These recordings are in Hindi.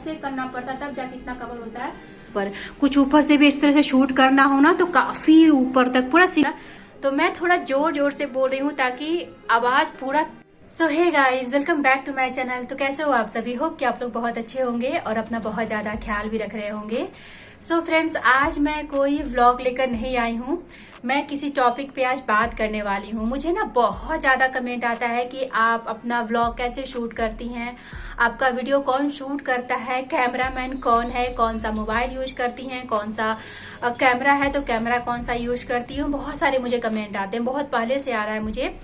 ऐसे करना पड़ता तब जाके इतना कवर होता है। पर कुछ ऊपर से भी इस तरह से शूट करना हो ना तो काफी ऊपर तक पूरा सीधा, तो मैं थोड़ा जोर जोर से बोल रही हूँ ताकि आवाज पूरा। So hey guys, welcome back to my channel. तो कैसे हो आप सभी? होप कि आप लोग बहुत अच्छे होंगे और अपना बहुत ज्यादा ख्याल भी रख रहे होंगे। सो फ्रेंड्स, आज मैं कोई व्लॉग लेकर नहीं आई हूँ। मैं किसी टॉपिक पे आज बात करने वाली हूँ। मुझे ना बहुत ज्यादा कमेंट आता है कि आप अपना व्लॉग कैसे शूट करती हैं, आपका वीडियो कौन शूट करता है, कैमरामैन कौन है, कौन सा मोबाइल यूज करती हैं, कौन सा कैमरा है तो कैमरा कौन सा यूज करती हूँ। बहुत सारे मुझे कमेंट आते हैं, बहुत पहले से आ रहा है मुझे।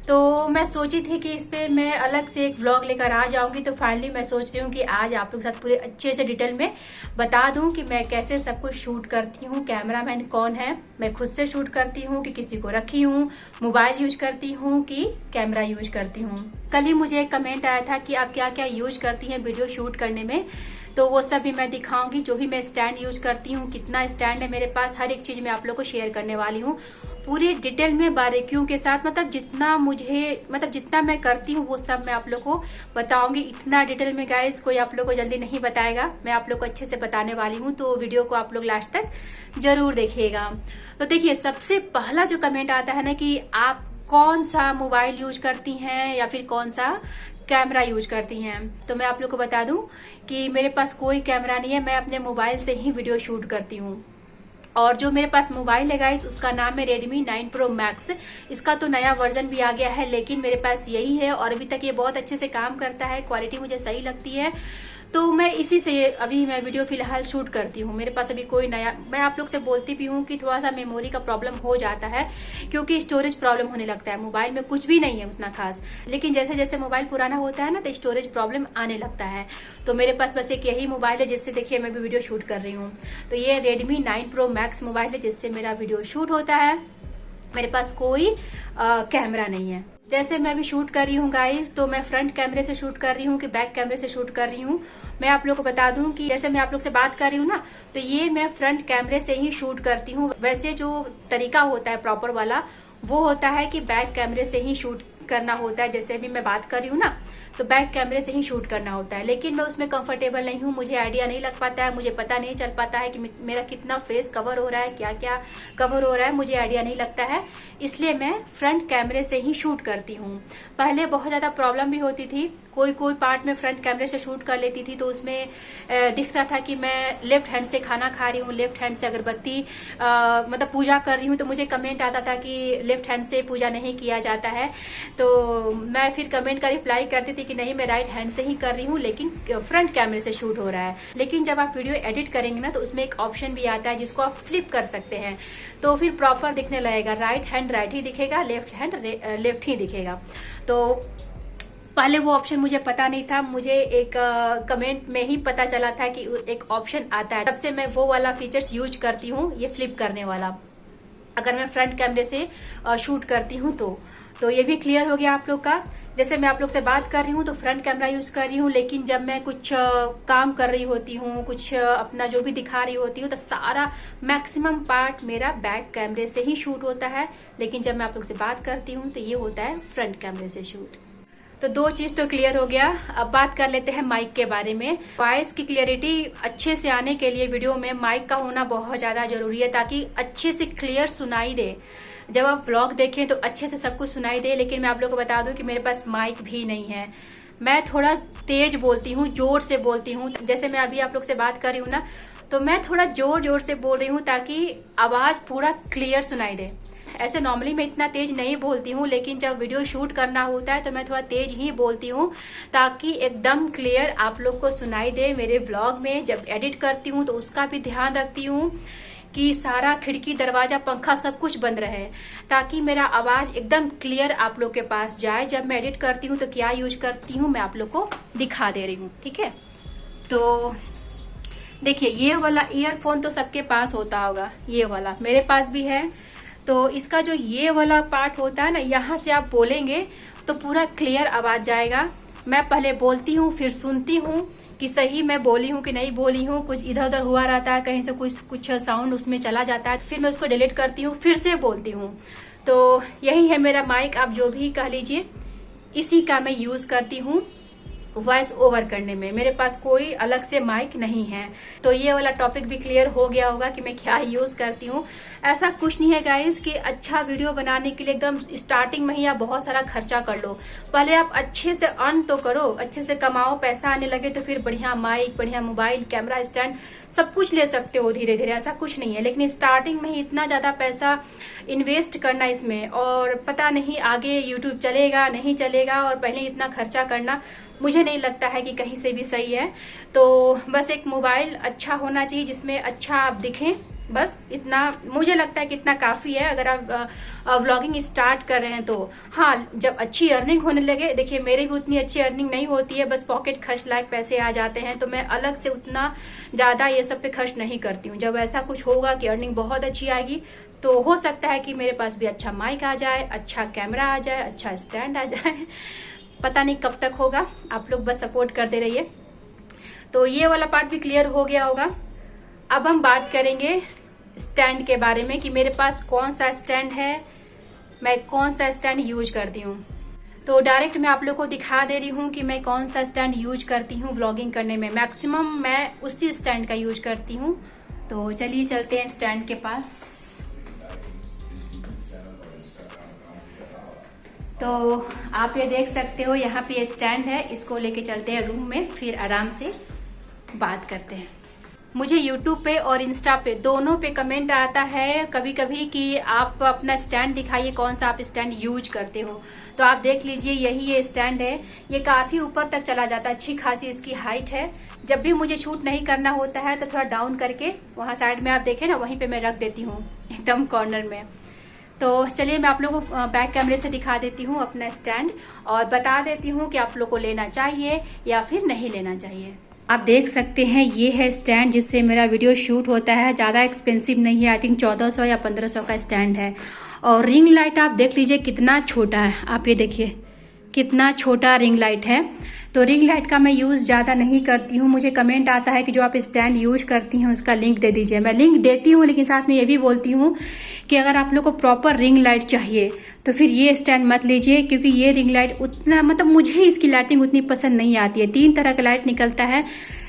तो मैं सोची थी कि इस पे मैं अलग से एक व्लॉग लेकर आ जाऊंगी। तो फाइनली मैं सोच रही हूँ कि आज आप लोग के साथ पूरे अच्छे से डिटेल में बता दूं कि मैं कैसे सब कुछ शूट करती हूँ, कैमरामैन कौन है, मैं खुद से शूट करती हूँ कि किसी को रखी हूँ, मोबाइल यूज करती हूँ कि कैमरा यूज करती हूँ। कल ही मुझे एक कमेंट आया था कि आप क्या क्या यूज करती हैं वीडियो शूट करने में, तो वो सब भी मैं दिखाऊंगी। जो भी मैं स्टैंड यूज करती हूँ, कितना स्टैंड है मेरे पास, हर एक चीज मैं आप लोग को शेयर करने वाली हूँ पूरी डिटेल में बारीकियों के साथ। मतलब जितना मैं करती हूँ वो सब मैं आप लोग को बताऊंगी। इतना डिटेल में गाइस कोई आप लोग को जल्दी नहीं बताएगा, मैं आप लोग को अच्छे से बताने वाली हूँ। तो वीडियो को आप लोग लास्ट तक जरूर देखिएगा। तो देखिए, सबसे पहला जो कमेंट आता है ना कि आप कौन सा मोबाइल यूज करती हैं या फिर कौन सा कैमरा यूज करती हैं। तो मैं आप लोग को बता दूं कि मेरे पास कोई कैमरा नहीं है, मैं अपने मोबाइल से ही वीडियो शूट करती हूँ। और जो मेरे पास मोबाइल है गाइस उसका नाम है Redmi 9 Pro Max। इसका तो नया वर्जन भी आ गया है, लेकिन मेरे पास यही है और अभी तक ये बहुत अच्छे से काम करता है, क्वालिटी मुझे सही लगती है। तो मैं इसी से अभी मैं वीडियो फिलहाल शूट करती हूँ। मेरे पास अभी कोई नया, मैं आप लोग से बोलती भी हूँ कि थोड़ा सा मेमोरी का प्रॉब्लम हो जाता है क्योंकि स्टोरेज प्रॉब्लम होने लगता है। मोबाइल में कुछ भी नहीं है उतना खास, लेकिन जैसे जैसे मोबाइल पुराना होता है ना तो स्टोरेज प्रॉब्लम आने लगता है। तो मेरे पास बस एक यही मोबाइल है जिससे देखिए मैं भी वीडियो शूट कर रही हूँ। तो ये Redmi 9 Pro Max मोबाइल है जिससे मेरा वीडियो शूट होता है। मेरे पास कोई कैमरा नहीं है। जैसे मैं अभी शूट कर रही हूँ गाइस, तो मैं फ्रंट कैमरे से शूट कर रही हूँ कि बैक कैमरे से शूट कर रही हूँ। मैं आप लोग को बता दूं कि जैसे मैं आप लोग से बात कर रही हूँ ना, तो ये मैं फ्रंट कैमरे से ही शूट करती हूँ। वैसे जो तरीका होता है प्रॉपर वाला वो होता है कि बैक कैमरे से ही शूट करना होता है। जैसे अभी मैं बात कर रही हूँ ना तो बैक कैमरे से ही शूट करना होता है, लेकिन मैं उसमें कंफर्टेबल नहीं हूँ। मुझे आइडिया नहीं लग पाता है, मुझे पता नहीं चल पाता है कि मेरा कितना फेस कवर हो रहा है, क्या क्या कवर हो रहा है, मुझे आइडिया नहीं लगता है। इसलिए मैं फ्रंट कैमरे से ही शूट करती हूँ। पहले बहुत ज्यादा प्रॉब्लम भी होती थी, कोई कोई पार्ट में फ्रंट कैमरे से शूट कर लेती थी तो उसमें दिख रहा था कि मैं लेफ्ट हैंड से खाना खा रही हूँ, लेफ्ट हैंड से अगरबत्ती मतलब पूजा कर रही हूँ। तो मुझे कमेंट आता था कि लेफ्ट हैंड से पूजा नहीं किया जाता है। तो मैं फिर कमेंट का रिप्लाई करती थी कि नहीं, मैं राइट हैंड से ही कर रही हूँ, लेकिन फ्रंट कैमरे से शूट हो रहा है। लेकिन जब आप वीडियो एडिट करेंगे ना तो उसमें एक ऑप्शन भी आता है जिसको आप फ्लिप कर सकते हैं, तो फिर प्रॉपर दिखने लगेगा। राइट हैंड राइट ही दिखेगा, लेफ्ट हैंड लेफ्ट ही दिखेगा। तो पहले वो ऑप्शन मुझे पता नहीं था, मुझे एक कमेंट में ही पता चला था कि एक ऑप्शन आता है, तब से मैं वो वाला फीचर्स यूज करती हूँ, ये फ्लिप करने वाला, अगर मैं फ्रंट कैमरे से शूट करती हूँ तो ये भी क्लियर हो गया आप लोग का। जैसे मैं आप लोग से बात कर रही हूँ तो फ्रंट कैमरा यूज कर रही हूँ, लेकिन जब मैं कुछ काम कर रही होती हूँ, कुछ अपना जो भी दिखा रही होती हूँ, तो सारा मैक्सिमम पार्ट मेरा बैक कैमरे से ही शूट होता है। लेकिन जब मैं आप लोग से बात करती हूँ तो ये होता है फ्रंट कैमरे से शूट। तो दो चीज तो क्लियर हो गया। अब बात कर लेते हैं माइक के बारे में। वॉइस की क्लियरिटी अच्छे से आने के लिए वीडियो में माइक का होना बहुत ज्यादा जरूरी है, ताकि अच्छे से क्लियर सुनाई दे। जब आप व्लॉग देखें तो अच्छे से सब कुछ सुनाई दे। लेकिन मैं आप लोग को बता दूं कि मेरे पास माइक भी नहीं है। मैं थोड़ा तेज बोलती हूँ, जोर से बोलती हूँ। जैसे मैं अभी आप लोग से बात कर रही हूँ ना, तो मैं थोड़ा जोर जोर से बोल रही हूँ ताकि आवाज पूरा क्लियर सुनाई दे। ऐसे नॉर्मली मैं इतना तेज नहीं बोलती हूँ, लेकिन जब वीडियो शूट करना होता है तो मैं थोड़ा तेज ही बोलती हूँ ताकि एकदम क्लियर आप लोग को सुनाई दे। मेरे व्लॉग में जब एडिट करती हूँ तो उसका भी ध्यान रखती हूँ कि सारा खिड़की दरवाजा पंखा सब कुछ बंद रहे, ताकि मेरा आवाज एकदम क्लियर आप लोग के पास जाए। जब मैं एडिट करती हूँ तो क्या यूज करती हूँ मैं आप लोग को दिखा दे रही हूँ, ठीक है। तो देखिए, ये वाला ईयरफोन तो सबके पास होता होगा, ये वाला मेरे पास भी है। तो इसका जो ये वाला पार्ट होता है ना, यहाँ से आप बोलेंगे तो पूरा क्लियर आवाज जाएगा। मैं पहले बोलती हूँ, फिर सुनती हूँ कि सही मैं बोली हूँ कि नहीं बोली हूँ। कुछ इधर उधर हुआ रहता है, कहीं से कुछ साउंड उसमें चला जाता है, फिर मैं उसको डिलीट करती हूँ, फिर से बोलती हूँ। तो यही है मेरा माइक, आप जो भी कह लीजिए, इसी का मैं यूज करती हूँ। वॉइस ओवर करने में। मेरे पास कोई अलग से माइक नहीं है। तो ये वाला टॉपिक भी क्लियर हो गया होगा कि मैं क्या यूज करती हूँ। ऐसा कुछ नहीं है गाइस कि अच्छा वीडियो बनाने के लिए एकदम स्टार्टिंग में ही आप बहुत सारा खर्चा कर लो। पहले आप अच्छे से अर्न तो करो, अच्छे से कमाओ, पैसा आने लगे तो फिर बढ़िया माइक, बढ़िया मोबाइल, कैमरा स्टैंड सब कुछ ले सकते हो धीरे धीरे, ऐसा कुछ नहीं है। लेकिन स्टार्टिंग में ही इतना ज्यादा पैसा इन्वेस्ट करना इसमें, और पता नहीं आगे यूट्यूब चलेगा नहीं चलेगा, और पहले इतना खर्चा करना मुझे नहीं लगता है कि कहीं से भी सही है। तो बस एक मोबाइल अच्छा होना चाहिए जिसमें अच्छा आप दिखें, बस इतना मुझे लगता है कि इतना काफी है अगर आप व्लॉगिंग स्टार्ट कर रहे हैं तो। हाँ, जब अच्छी अर्निंग होने लगे, देखिए मेरी भी उतनी अच्छी अर्निंग नहीं होती है, बस पॉकेट खर्च लायक पैसे आ जाते हैं, तो मैं अलग से उतना ज्यादा ये सब पे खर्च नहीं करती हूँ। जब ऐसा कुछ होगा कि अर्निंग बहुत अच्छी आएगी तो हो सकता है कि मेरे पास भी अच्छा माइक आ जाए, अच्छा कैमरा आ जाए, अच्छा स्टैंड आ जाए। पता नहीं कब तक होगा, आप लोग बस सपोर्ट करते रहिए। तो ये वाला पार्ट भी क्लियर हो गया होगा। अब हम बात करेंगे स्टैंड के बारे में कि मेरे पास कौन सा स्टैंड है, मैं कौन सा स्टैंड यूज करती हूँ। तो डायरेक्ट मैं आप लोग को दिखा दे रही हूँ कि मैं कौन सा स्टैंड यूज करती हूँ व्लॉगिंग करने में। मैक्सिमम मैं उसी स्टैंड का यूज करती हूँ। तो चलिए चलते हैं स्टैंड के पास। तो आप ये देख सकते हो यहाँ पे स्टैंड है, इसको लेके चलते हैं रूम में, फिर आराम से बात करते हैं। मुझे YouTube पे और इंस्टा पे दोनों पे कमेंट आता है कभी कभी कि आप अपना स्टैंड दिखाइए, कौन सा आप स्टैंड यूज करते हो। तो आप देख लीजिए, यही ये स्टैंड है। ये काफी ऊपर तक चला जाता है, अच्छी खासी इसकी हाइट है। जब भी मुझे शूट नहीं करना होता है तो थोड़ा डाउन करके वहां साइड में आप देखें ना, वहीं पे मैं रख देती हूँ एकदम कॉर्नर में। तो चलिए मैं आप लोगों को बैक कैमरे से दिखा देती हूँ अपना स्टैंड, और बता देती हूँ कि आप लोग को लेना चाहिए या फिर नहीं लेना चाहिए। आप देख सकते हैं ये है स्टैंड जिससे मेरा वीडियो शूट होता है। ज़्यादा एक्सपेंसिव नहीं है, आई थिंक 1400 या 1500 का स्टैंड है। और रिंग लाइट आप देख लीजिए कितना छोटा है, आप ये देखिए कितना छोटा रिंग लाइट है। तो रिंग लाइट का मैं यूज़ ज़्यादा नहीं करती हूँ। मुझे कमेंट आता है कि जो आप स्टैंड यूज करती हैं उसका लिंक दे दीजिए। मैं लिंक देती हूँ, लेकिन साथ में ये भी बोलती हूँ कि अगर आप लोग को प्रॉपर रिंग लाइट चाहिए तो फिर ये स्टैंड मत लीजिए, क्योंकि ये रिंग लाइट उतना मतलब मुझे इसकी लाइटिंग उतनी पसंद नहीं आती है। 3 तरह का लाइट निकलता है,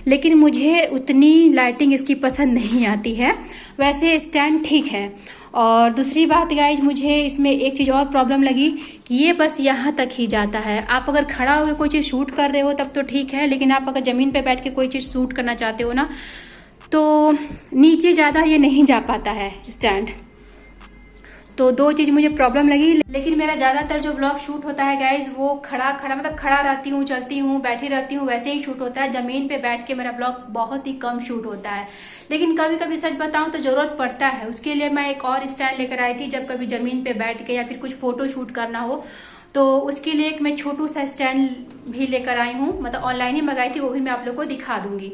लेकिन मुझे उतनी लाइटिंग इसकी पसंद नहीं आती है। वैसे स्टैंड ठीक है। और दूसरी बात गाइज, मुझे इसमें एक चीज़ और प्रॉब्लम लगी कि ये बस यहाँ तक ही जाता है। आप अगर खड़ा होकर कोई चीज़ शूट कर रहे हो तब तो ठीक है, लेकिन आप अगर ज़मीन पे बैठ के कोई चीज़ शूट करना चाहते हो ना, तो नीचे ज़्यादा ये नहीं जा पाता है स्टैंड। तो 2 चीज मुझे प्रॉब्लम लगी। लेकिन मेरा ज्यादातर जो व्लॉग शूट होता है गाइज वो खड़ा मतलब खड़ा रहती हूँ, चलती हूँ, बैठी रहती हूँ, वैसे ही शूट होता है। जमीन पे बैठ के मेरा व्लॉग बहुत ही कम शूट होता है। लेकिन कभी कभी सच बताऊं तो जरूरत पड़ता है, उसके लिए मैं एक और स्टैंड लेकर आई थी। जब कभी जमीन पे बैठ के या फिर कुछ फोटो शूट करना हो तो उसके लिए एक मैं छोटू सा स्टैंड भी लेकर आई हूँ, मतलब ऑनलाइन ही मंगाई थी, वो भी मैं आप लोग को दिखा दूंगी।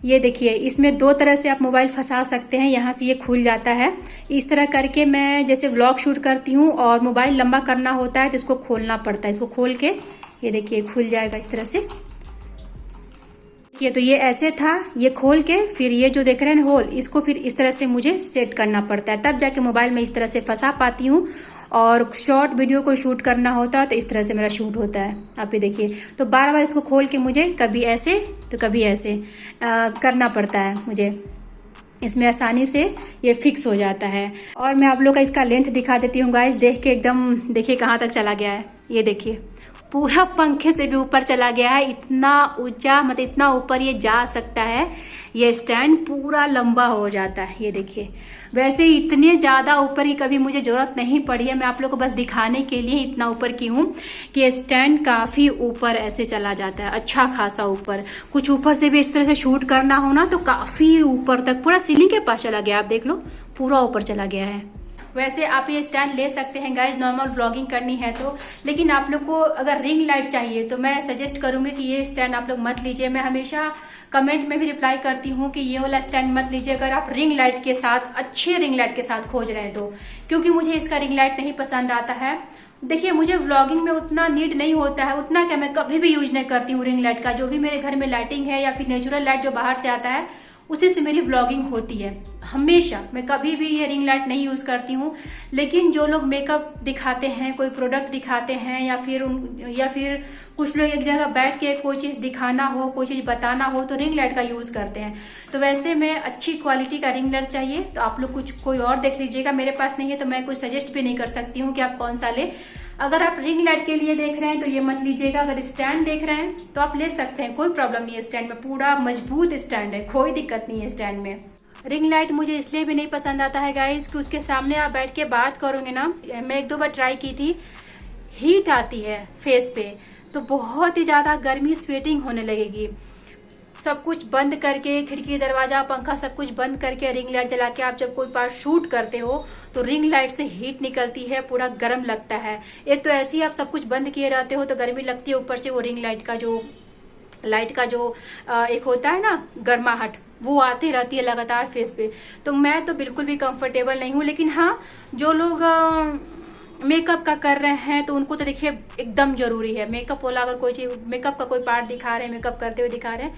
ये देखिए, इसमें 2 तरह से आप मोबाइल फंसा सकते हैं। यहाँ से ये खुल जाता है। इस तरह करके मैं जैसे व्लॉग शूट करती हूँ और मोबाइल लंबा करना होता है तो इसको खोलना पड़ता है। इसको खोल के ये देखिए खुल जाएगा इस तरह से। ये तो ये ऐसे था, ये खोल के फिर ये जो देख रहे हैं होल, इसको फिर इस तरह से मुझे सेट करना पड़ता है, तब जाके मोबाइल में इस तरह से फंसा पाती हूँ। और शॉर्ट वीडियो को शूट करना होता है तो इस तरह से मेरा शूट होता है। आप ये देखिए, तो बार बार इसको खोल के मुझे कभी ऐसे तो कभी ऐसे करना पड़ता है मुझे। इसमें आसानी से ये फिक्स हो जाता है। और मैं आप लोग का इसका लेंथ दिखा देती हूँ गाइस, देख के एकदम देखिए कहाँ तक चला गया है। ये देखिए पूरा पंखे से भी ऊपर चला गया है, इतना ऊंचा, मतलब इतना ऊपर ये जा सकता है। ये स्टैंड पूरा लंबा हो जाता है, ये देखिए। वैसे इतने ज्यादा ऊपर की कभी मुझे जरूरत नहीं पड़ी है, मैं आप लोग को बस दिखाने के लिए इतना ऊपर की हूँ कि स्टैंड काफी ऊपर ऐसे चला जाता है, अच्छा खासा ऊपर। कुछ ऊपर से भी इस तरह से शूट करना हो ना तो काफी ऊपर तक, पूरा सीलिंग के पास चला गया। आप देख लो पूरा ऊपर चला गया है। वैसे आप ये स्टैंड ले सकते हैं गाइज नॉर्मल व्लॉगिंग करनी है तो, लेकिन आप लोग को अगर रिंग लाइट चाहिए तो मैं सजेस्ट करूंगी कि ये स्टैंड आप लोग मत लीजिए। मैं हमेशा कमेंट में भी रिप्लाई करती हूँ कि ये वाला स्टैंड मत लीजिए अगर आप रिंग लाइट के साथ, अच्छे रिंग लाइट के साथ खोज रहे हैं तो, क्योंकि मुझे इसका रिंग लाइट नहीं पसंद आता है। देखिए मुझे व्लॉगिंग में उतना नीड नहीं होता है, उतना क्या मैं कभी भी यूज नहीं करती हूँ रिंग लाइट का। जो भी मेरे घर में लाइटिंग है या फिर नेचुरल लाइट जो बाहर से आता है उसी से मेरी व्लॉगिंग होती है। हमेशा मैं कभी भी ये रिंग लाइट नहीं यूज करती हूँ। लेकिन जो लोग मेकअप दिखाते हैं, कोई प्रोडक्ट दिखाते हैं, या फिर कुछ लोग एक जगह बैठ के कोई चीज दिखाना हो, कोई चीज बताना हो, तो रिंग लाइट का यूज करते हैं। तो वैसे में अच्छी क्वालिटी का रिंग लाइट चाहिए तो आप लोग कुछ कोई और देख लीजिएगा। मेरे पास नहीं है तो मैं कुछ सजेस्ट भी नहीं कर सकती हूँ कि आप कौन सा ले। अगर आप रिंग लाइट के लिए देख रहे हैं तो ये मत लीजिएगा। अगर स्टैंड देख रहे हैं तो आप ले सकते हैं, कोई प्रॉब्लम नहीं है। स्टैंड में पूरा मजबूत स्टैंड है, कोई दिक्कत नहीं है स्टैंड में। रिंग लाइट मुझे इसलिए भी नहीं पसंद आता है गाइस कि उसके सामने आप बैठ के बात करोगे ना, मैं 1-2 बार ट्राई की थी, हीट आती है फेस पे, तो बहुत ही ज्यादा गर्मी स्वेटिंग होने लगेगी। सब कुछ बंद करके, खिड़की दरवाजा पंखा सब कुछ बंद करके रिंग लाइट जला के आप जब कोई पार्ट शूट करते हो तो रिंग लाइट से हीट निकलती है, पूरा गर्म लगता है। एक तो ऐसे ही आप सब कुछ बंद किए रहते हो तो गर्मी लगती है, ऊपर से वो रिंग लाइट का जो एक होता है ना गर्माहट, वो आती रहती है लगातार फेस पे। तो मैं तो बिल्कुल भी कंफर्टेबल नहीं हूँ। लेकिन हाँ, जो लोग मेकअप का कर रहे हैं तो उनको तो देखिए एकदम जरूरी है। मेकअप वाला अगर कोई चीज, मेकअप का कोई पार्ट दिखा रहे हैं, मेकअप करते हुए दिखा रहे हैं,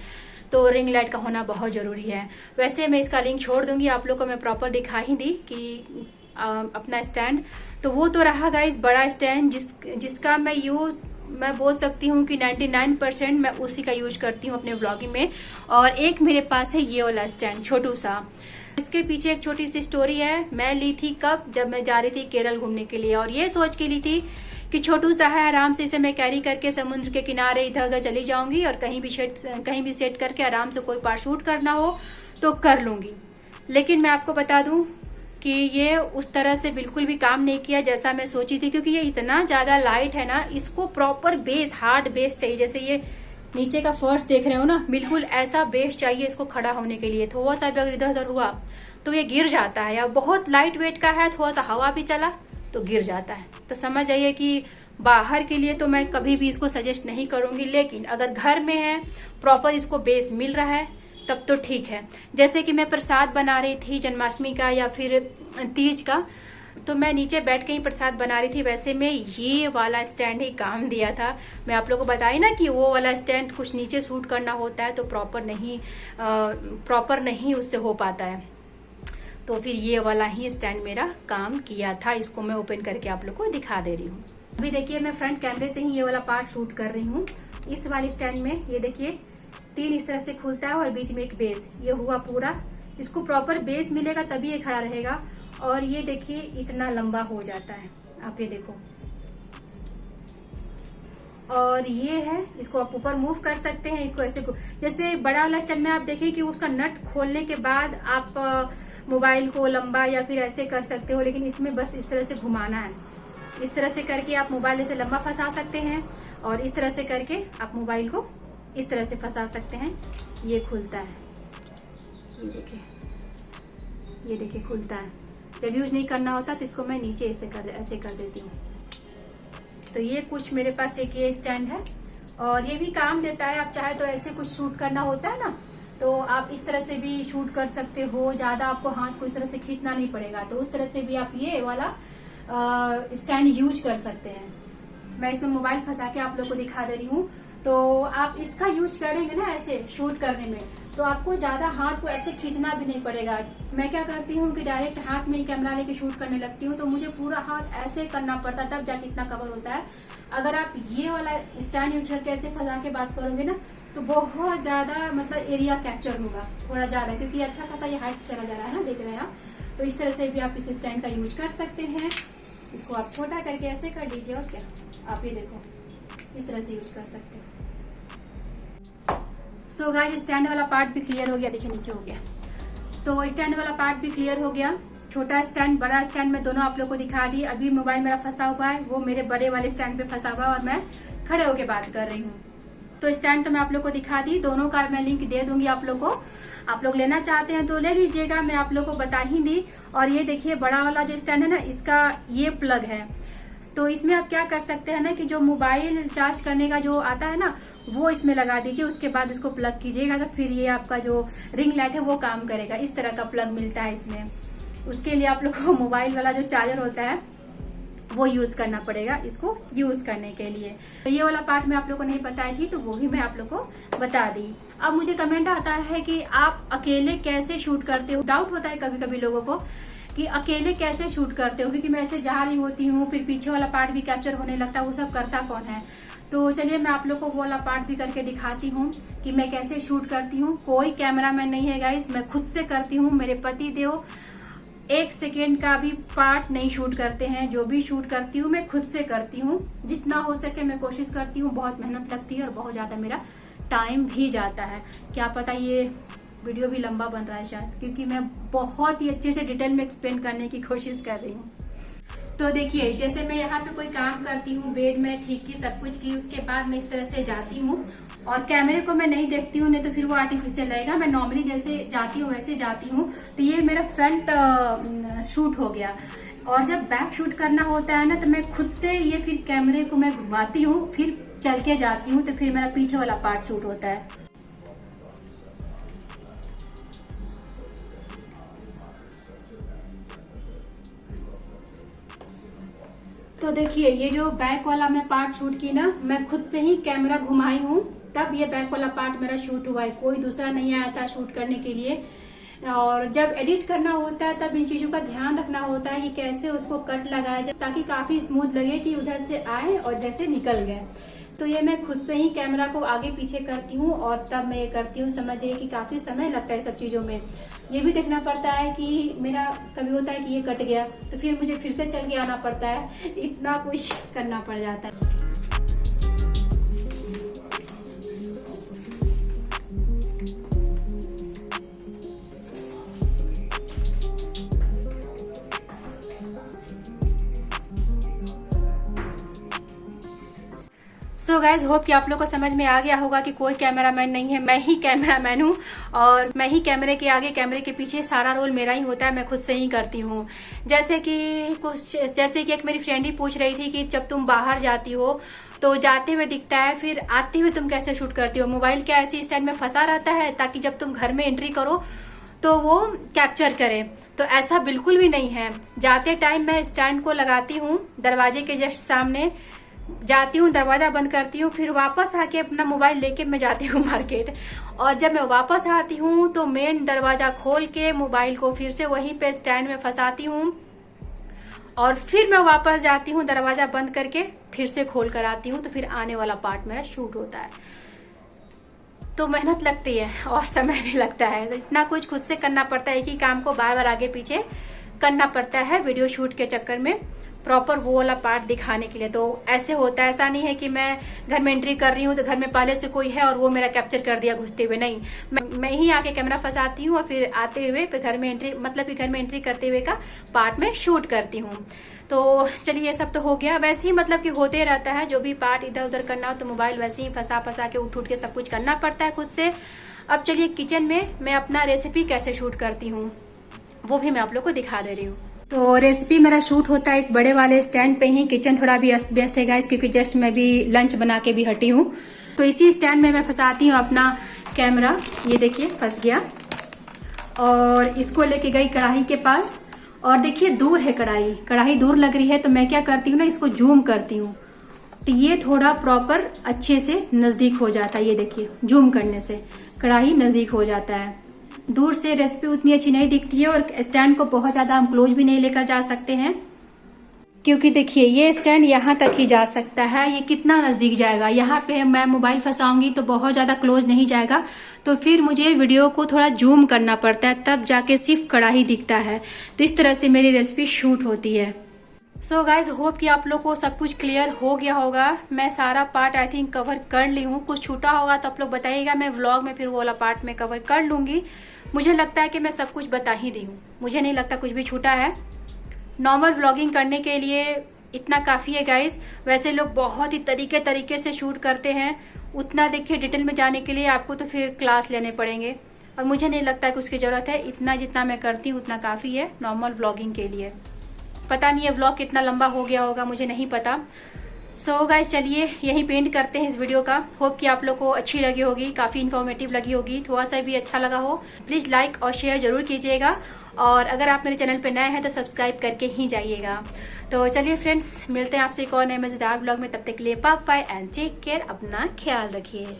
तो रिंग लाइट का होना बहुत जरूरी है। वैसे मैं इसका लिंक छोड़ दूंगी, आप लोग को मैं प्रॉपर दिखा ही दी कि अपना स्टैंड। तो वो तो रहा गाइस बड़ा स्टैंड, जिसका मैं बोल सकती हूँ कि 99% मैं उसी का यूज करती हूँ अपने व्लॉगिंग में। और एक मेरे पास है ये वाला स्टैंड छोटू सा। इसके पीछे एक छोटी सी स्टोरी है। मैं ली थी कब, जब मैं जा रही थी केरल घूमने के लिए, और ये सोच के ली थी कि छोटू सा है, आराम से इसे मैं कैरी करके समुद्र के किनारे इधर उधर चली जाऊंगी और कहीं भी सेट करके आराम से कोई पार्ट शूट करना हो तो कर लूंगी। लेकिन मैं आपको बता दूं कि ये उस तरह से बिल्कुल भी काम नहीं किया जैसा मैं सोची थी, क्योंकि ये इतना ज्यादा लाइट है ना, इसको प्रॉपर बेस, हार्ड बेस चाहिए। जैसे ये नीचे का फर्श देख रहे हो ना, बिल्कुल ऐसा बेस चाहिए इसको खड़ा होने के लिए। थोड़ा सा भी अगर इधर उधर हुआ तो ये गिर जाता है, या बहुत लाइट वेट का है, थोड़ा सा हवा भी चला तो गिर जाता है। तो समझ जाइए कि बाहर के लिए तो मैं कभी भी इसको सजेस्ट नहीं करूंगी। लेकिन अगर घर में है, प्रॉपर इसको बेस मिल रहा है, तब तो ठीक है। जैसे कि मैं प्रसाद बना रही थी जन्माष्टमी का या फिर तीज का, तो मैं नीचे बैठ के ही प्रसाद बना रही थी। वैसे में ये वाला स्टैंड ही काम दिया था। मैं आप लोगों को बताई ना कि वो वाला स्टैंड कुछ नीचे शूट करना होता है तो प्रॉपर नहीं उससे हो पाता है। तो फिर ये वाला ही स्टैंड मेरा काम किया था। इसको मैं ओपन करके आप लोग को दिखा दे रही हूँ। अभी देखिए मैं फ्रंट कैमरे से ही ये वाला पार्ट शूट कर रही हूँ। इस वाले स्टैंड में ये देखिए 3 इस तरह से खुलता है और बीच में एक बेस, ये हुआ पूरा। इसको प्रॉपर बेस मिलेगा तभी ये खड़ा रहेगा। और ये देखिए इतना लंबा हो जाता है, आप ये देखो। और ये है, इसको आप ऊपर मूव कर सकते हैं। इसको ऐसे जैसे बड़ा वाला स्टैंड में आप देखिए कि उसका नट खोलने के बाद आप मोबाइल को लंबा या फिर ऐसे कर सकते हो, लेकिन इसमें बस इस तरह से घुमाना है। इस तरह से करके आप मोबाइल ऐसे लंबा फंसा सकते हैं और इस तरह से करके आप मोबाइल को इस तरह से फंसा सकते हैं। ये खुलता है, ये देखिए खुलता है। जब यूज नहीं करना होता तो इसको मैं नीचे ऐसे कर देती हूँ। तो ये कुछ मेरे पास एक ये स्टैंड है और ये भी काम देता है। आप चाहे तो ऐसे कुछ शूट करना होता है ना, तो आप इस तरह से भी शूट कर सकते हो। ज्यादा आपको हाथ को इस तरह से खींचना नहीं पड़ेगा, तो उस तरह से भी आप ये वाला स्टैंड यूज कर सकते हैं। मैं इसमें मोबाइल फंसा के आप लोग को दिखा दे रही हूँ। तो आप इसका यूज करेंगे ना ऐसे शूट करने में, तो आपको ज्यादा हाथ को ऐसे खींचना भी नहीं पड़ेगा। मैं क्या करती हूँ कि डायरेक्ट हाथ में ही कैमरा लेके शूट करने लगती हूँ, तो मुझे पूरा हाथ ऐसे करना पड़ता तब जाके इतना कवर होता है। अगर आप ये वाला स्टैंड यूज करके ऐसे फंसा के बात करोगे ना, तो बहुत ज्यादा मतलब एरिया कैप्चर होगा थोड़ा ज्यादा, क्योंकि अच्छा खासा ये हाइट चला जा रहा है ना, देख रहे हैं आप। तो इस तरह से भी आप इस स्टैंड का यूज कर सकते हैं। इसको आप छोटा करके ऐसे कर दीजिए और क्या, आप ये देखो इस तरह से यूज कर सकते हैं। सो गाइस स्टैंड वाला पार्ट भी क्लियर हो गया, देखिए नीचे हो गया। तो स्टैंड वाला पार्ट भी क्लियर हो गया। छोटा स्टैंड बड़ा स्टैंड में दोनों आप लोग को दिखा दी। अभी मोबाइल मेरा फंसा हुआ है, वो मेरे बड़े वाले स्टैंड पे फंसा हुआ है और मैं खड़े होके बात कर रही हूँ। तो स्टैंड तो मैं आप लोग को दिखा दी, दोनों का मैं लिंक दे दूंगी आप लोग को। आप लोग लेना चाहते हैं तो ले लीजिएगा, मैं आप लोग को बता ही दी। और ये देखिए बड़ा वाला जो स्टैंड है ना, इसका ये प्लग है। तो इसमें आप क्या कर सकते हैं ना कि जो मोबाइल चार्ज करने का जो आता है ना, वो इसमें लगा दीजिए। उसके बाद इसको प्लग कीजिएगा तो फिर ये आपका जो रिंग लाइट है वो काम करेगा। इस तरह का प्लग मिलता है इसमें। उसके लिए आप लोग को मोबाइल वाला जो चार्जर होता है वो यूज करना पड़ेगा इसको यूज करने के लिए। तो ये वाला पार्ट मैं आप लोगों को नहीं बताई थी, तो वो भी मैं आप लोगों को बता दी। अब मुझे कमेंट आता है कि आप अकेले कैसे शूट करते हो। डाउट होता है कभी कभी लोगों को कि अकेले कैसे शूट करते हो, क्योंकि मैं ऐसे जा रही होती हूँ, फिर पीछे वाला पार्ट भी कैप्चर होने लगता है, वो सब करता कौन है। तो चलिए मैं आप लोग को वो वाला पार्ट भी करके दिखाती हूँ कि मैं कैसे शूट करती हूँ। कोई कैमरामैन नहीं है गाइस, मैं खुद से करती हूँ। मेरे पति देव 1 सेकेंड का भी पार्ट नहीं शूट करते हैं। जो भी शूट करती हूँ मैं खुद से करती हूँ, जितना हो सके मैं कोशिश करती हूँ। बहुत मेहनत लगती है और बहुत ज्यादा मेरा टाइम भी जाता है। क्या पता ये वीडियो भी लंबा बन रहा है शायद, क्योंकि मैं बहुत ही अच्छे से डिटेल में एक्सप्लेन करने की कोशिश कर रही हूँ। तो देखिए, जैसे मैं यहाँ पे कोई काम करती हूँ, बेड में ठीक की, सब कुछ की, उसके बाद मैं इस तरह से जाती हूँ और कैमरे को मैं नहीं देखती हूँ, नहीं तो फिर वो आर्टिफिशियल लगेगा। मैं नॉर्मली जैसे जाती हूँ वैसे जाती हूँ। तो ये मेरा फ्रंट शूट हो गया। और जब बैक शूट करना होता है ना, तो मैं खुद से ये फिर कैमरे को मैं घुमाती हूँ, फिर चल के जाती हूँ, तो फिर मेरा पीछे वाला पार्ट शूट होता है। तो देखिए, ये जो बैक वाला मैं पार्ट शूट की ना, मैं खुद से ही कैमरा घुमाई हूँ, तब ये बैक वाला पार्ट मेरा शूट हुआ है। कोई दूसरा नहीं आया था शूट करने के लिए। और जब एडिट करना होता है तब इन चीजों का ध्यान रखना होता है कि कैसे उसको कट लगाया जाए, ताकि काफी स्मूथ लगे कि उधर से आए और इधर से निकल गए। तो ये मैं खुद से ही कैमरा को आगे पीछे करती हूँ और तब मैं ये करती हूँ। समझिए कि काफी समय लगता है सब चीजों में। ये भी देखना पड़ता है कि मेरा कभी होता है कि ये कट गया तो फिर मुझे फिर से चल के आना पड़ता है, इतना कुछ करना पड़ जाता है। सो गाइज, होप कि आप लोग को समझ में आ गया होगा कि कोई कैमरामैन नहीं है, मैं ही कैमरामैन हूँ। और मैं ही कैमरे के आगे, कैमरे के पीछे सारा रोल मेरा ही होता है। मैं खुद से ही करती हूँ। जैसे कि एक मेरी फ्रेंड ही पूछ रही थी कि जब तुम बाहर जाती हो तो जाते हुए दिखता है, फिर आते हुए तुम कैसे शूट करती हो? मोबाइल क्या ऐसी स्टैंड में फंसा रहता है ताकि जब तुम घर में एंट्री करो तो वो कैप्चर करे? तो ऐसा बिल्कुल भी नहीं है। जाते टाइम मैं स्टैंड को लगाती हूँ दरवाजे के जस्ट सामने, जाती हूँ, दरवाजा बंद करती हूँ, फिर वापस आके अपना मोबाइल लेके मैं जाती हूँ मार्केट। और जब मैं वापस आती हूँ तो मेन दरवाजा खोल के मोबाइल को फिर से वहीं पे स्टैंड में फंसाती हूँ और फिर मैं वापस जाती हूँ, दरवाजा बंद करके फिर से खोल कर आती हूँ। तो फिर आने वाला पार्ट मेरा शूट होता है। तो मेहनत लगती है और समय भी लगता है। तो इतना कुछ खुद से करना पड़ता है कि काम को बार बार आगे पीछे करना पड़ता है वीडियो शूट के चक्कर में, प्रॉपर वो वाला पार्ट दिखाने के लिए। तो ऐसे होता है, ऐसा नहीं है कि मैं घर में एंट्री कर रही हूँ तो घर में पहले से कोई है और वो मेरा कैप्चर कर दिया घुसते हुए। नहीं, मैं ही आके कैमरा फंसाती हूँ और फिर आते हुए फिर घर में एंट्री, मतलब कि घर में एंट्री करते हुए का पार्ट में शूट करती हूँ। तो चलिए, ये सब तो हो गया। वैसे ही मतलब कि होते रहता है, जो भी पार्ट इधर उधर करना हो तो मोबाइल वैसे ही फंसा के उठ के सब कुछ करना पड़ता है खुद से। अब चलिए, किचन में मैं अपना रेसिपी कैसे शूट करती हूँ वो भी मैं आप लोग को दिखा दे रही हूँ। तो रेसिपी मेरा शूट होता है इस बड़े वाले स्टैंड पे ही। किचन थोड़ा भी अस्त व्यस्त है गाइस, क्योंकि जस्ट मैं भी लंच बना के भी हटी हूँ। तो इसी स्टैंड में मैं फंसाती हूँ अपना कैमरा। ये देखिए फंस गया। और इसको लेके गई कढ़ाई के पास, और देखिए दूर है कढ़ाई दूर लग रही है। तो मैं क्या करती हूँ ना, इसको जूम करती हूँ तो ये थोड़ा प्रॉपर अच्छे से नजदीक हो जाता है। ये देखिए, जूम करने से कढ़ाई नजदीक हो जाता है। दूर से रेसिपी उतनी अच्छी नहीं दिखती है और स्टैंड को बहुत ज्यादा हम क्लोज भी नहीं लेकर जा सकते हैं, क्योंकि देखिए ये स्टैंड यहाँ तक ही जा सकता है। ये कितना नजदीक जाएगा? यहाँ पे मैं मोबाइल फंसाऊंगी तो बहुत ज्यादा क्लोज नहीं जाएगा। तो फिर मुझे वीडियो को थोड़ा जूम करना पड़ता है, तब जाके सिर्फ कढ़ाई दिखता है। तो इस तरह से मेरी रेसिपी शूट होती है। सो गाइज, होप कि आप लोग को सब कुछ क्लियर हो गया होगा। मैं सारा पार्ट आई थिंक कवर कर ली हूँ। कुछ छूटा होगा तो आप लोग बताइएगा, मैं व्लॉग में फिर वो वाला पार्ट में कवर कर लूंगी। मुझे लगता है कि मैं सब कुछ बता ही दी हूँ, मुझे नहीं लगता कुछ भी छूटा है। नॉर्मल व्लॉगिंग करने के लिए इतना काफी है गाइज। वैसे लोग बहुत ही तरीके से शूट करते हैं, उतना देखिए डिटेल में जाने के लिए आपको तो फिर क्लास लेने पड़ेंगे, और मुझे नहीं लगता कि उसकी जरूरत है। इतना जितना मैं करती हूँ उतना काफी है नॉर्मल व्लॉगिंग के लिए। पता नहीं ये व्लॉग कितना लंबा हो गया होगा, मुझे नहीं पता। सो गाइस चलिए यही पेंट करते हैं इस वीडियो का। होप कि आप लोग को अच्छी लगी होगी, काफी इन्फॉर्मेटिव लगी होगी। थोड़ा सा भी अच्छा लगा हो प्लीज लाइक और शेयर जरूर कीजिएगा, और अगर आप मेरे चैनल पे नए हैं तो सब्सक्राइब करके ही जाइएगा। तो चलिए फ्रेंड्स, मिलते हैं आपसे एक और नए मजेदार ब्लॉग में। तब तक के लिए bye bye and take care. अपना ख्याल रखिए।